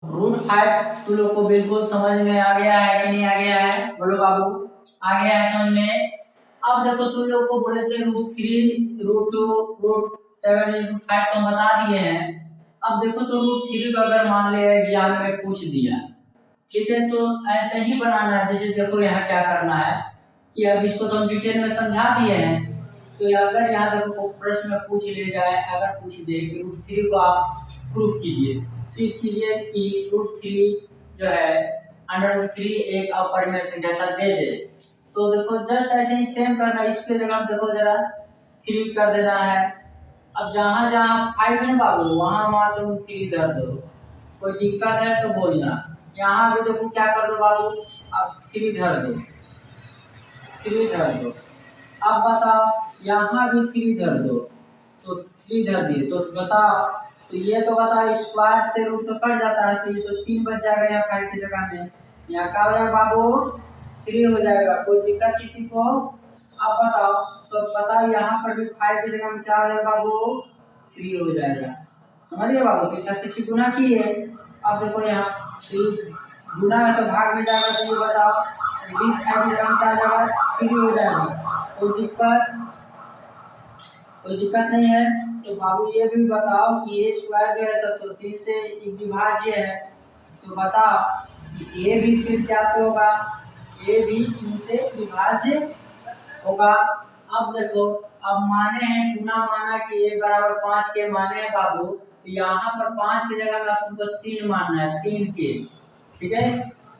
Root 5 तुम लोग को बिल्कुल समझ में आ गया है कि नहीं आ गया है? बोलो बाबू, आ गया है समझ में? अब देखो तुम लोग को बोले थे रूट 3, रूट 2, रूट 7, रूट 5 तो बता दिए हैं। अब देखो तो रूट 3 को अगर मान ले एग्जाम में पूछ दिया, ठीक है, तो ऐसे ही बनाना है। जैसे देखो यहाँ क्या करना है कि अब इसको तो हम डिटेल में समझा दिए हैं। तो अगर यहाँ देखो प्रश्न में पूछ ले जाए, अगर पूछ दे कि रूट 3 को आप प्रूफ कीजिए, सिद्ध कीजिए कि रूट 3 जो है √3 एक अपरिमेय संख्या सा दे दे, तो देखो जस्ट ऐसे ही सेम करना है। इसके जगह देखो जरा 3 कर देना है। अब जहां जहां 5 है ना बाबू, वहां वहां तुम 3 धर दो। कोई दिक्कत है तो बोलना। यहाँ भी देखो क्या कर दो बाबू, अब 3 धर दो, 3 धर दो। अब बताओ यहाँ भी 3 धर दो, तो 3 धर दिए, तो बताओ, तो ये तो बताओ स्क्वायर से रूट तो कट जाता है, तो ये तो 3 बच जाएगा यहाँ 5 की जगह में। यहाँ क्या हो जाएगा बाबू, 3 हो जाएगा। कोई दिक्कत किसी को? अब बताओ, तो बताओ यहाँ पर भी 5 की जगह में क्या हो जाएगा बाबू, 3 हो जाएगा। समझ गए बाबू? तो साथ से गुना किए। अब देखो यहाँ 3 गुना है तो भाग में जाएगा, तो ये बताओ 5 की जगह में क्या आ जाएगा, 3 हो जाएगा। कोई दिक्कत? कोई दिक्कत नहीं है। तो बाबू ये भी बताओ कि ए स्क्वायर जो है तो 3 से विभाज्य है, तो बताओ ए भी फिर क्या से होगा, ए भी 3 से विभाज्य होगा। अब देखो, अब माने हैं गुना माना कि ए बराबर 5 के माने हैं बाबू, तो यहाँ पर 5 की जगह में तुमको 3 मानना है, 3 के, ठीक है,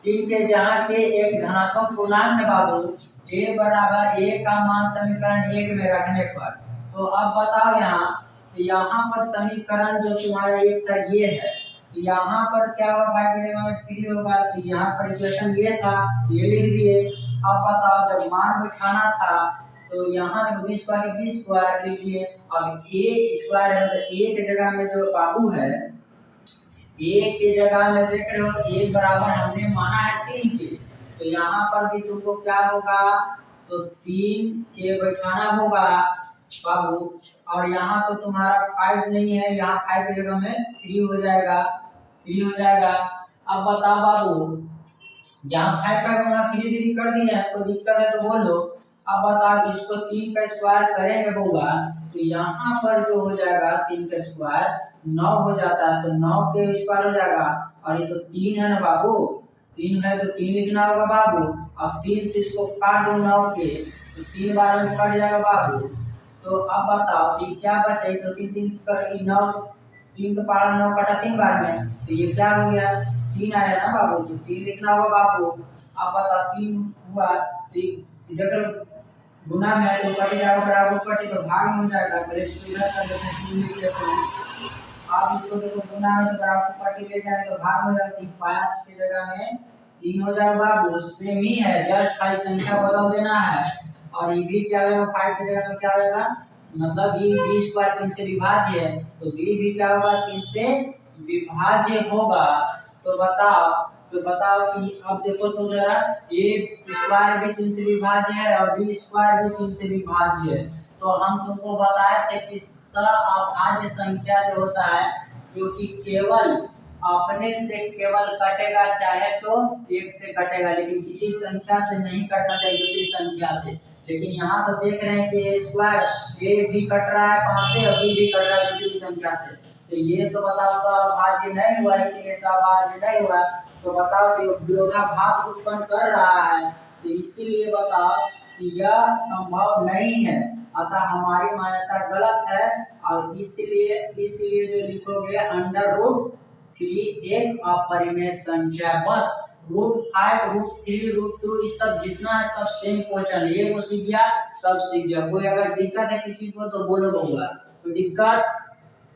3 के, जहाँ के एक धनात्मक पूर्णांक है बाबू, ए बराबर ए का मान समीकरण 1 में रखने पर। तो अब बताओ यहाँ, तो यहाँ पर समीकरण जो तुम्हारा 1 था ये है, तो यहाँ पर क्या होगा, 5 की जगह में 3 होगा, तो यहाँ पर इक्वेशन ये था, ये लिख दिए। अब बताओ जब मान बिठाना था तो यहाँ बी स्क्वायर लिखिए, अब ए स्क्वायर है तो ए की जगह में जो बाबू है, ए के जगह में देख रहे हो ए बराबर हमने माना है 3 के, तो यहाँ पर भी तुमको क्या होगा, तो 3 के बैठाना होगा बाबू। और यहाँ तो तुम्हारा 5 नहीं है, यहाँ 5 की जगह में 3 हो जाएगा, 3 हो जाएगा। अब बताओ बाबू, जहाँ 5 का गुना 3 कर दिए हैं, कोई दिक्कत है तो बोलो। अब बताओ इसको 3 का स्क्वायर करेंगे बउआ, तो यहाँ पर जो हो जाएगा 3 का स्क्वायर 9 हो जाता है, तो 9 के स्क्वायर हो जाएगा। और ये तो 3 है ना बाबू, 3 है तो 3 लिखना होगा बाबू। अब 3 से इसको काट दो 9 के, तो 3 बार में कट जाएगा बाबू। तो अब बताओ ये क्या बचा, तो 3 3 कर 9, 3 का पारा 9 कटा 3 बार में, तो ये क्या हो गया, 3 आया ना बाबू, तो 3 लिखना होगा बाबू। अब बताओ 3 हुआ, तो इधर गुना में है तो कट जाएगा, बराबर कटे तो भाग में हो जाएगा, पहले इसको इधर कर देते हैं, 3 लिख लेते हैं। आप इसको देखो गुना में तो बराबर कट ले जाए तो भाग में जाएगा, 5 की जगह में 3 हो जाएगा बाबू। सेम ही है, जस्ट खाली संख्या बदल देना है। और ये भी क्या होगा, 5 की जगह में क्या होगा, मतलब ये बी स्क्वायर 3 से विभाज्य है, तो बी भी क्या होगा, 3 से विभाज्य होगा। तो बताओ कि अब देखो तो जरा, ए स्क्वायर भी 3 से विभाज्य है और बी स्क्वायर भी 3 से विभाज्य है। तो हम तुमको बताए थे कि अभाज्य संख्या जो होता है, जो कि केवल अपने से केवल कटेगा, चाहे तो 1 से कटेगा, लेकिन किसी संख्या से नहीं कटना चाहिए, दूसरी संख्या से। लेकिन यहाँ तो देख रहे हैं कि ए स्क्वायर ए भी कट रहा है 5 से और बी भी कट रहा है दूसरी संख्या से, तो ये तो बताओ तो अभाज्य नहीं हुआ, इसीलिए अभाज्य नहीं हुआ। तो बताओ कि विरोधाभास उत्पन्न कर रहा है, तो इसीलिए बताओ कि यह संभव नहीं है, अतः हमारी मान्यता गलत है। और इसलिए जो लिखोगे √3 एक अपरिमेय संख्या, बस √5, √3, √2 इस सब जितना है सब सेम क्वेश्चन, ये वो सीख गया, सब सीख गया। कोई अगर दिक्कत है किसी को तो बोलो बउआ, कोई दिक्कत?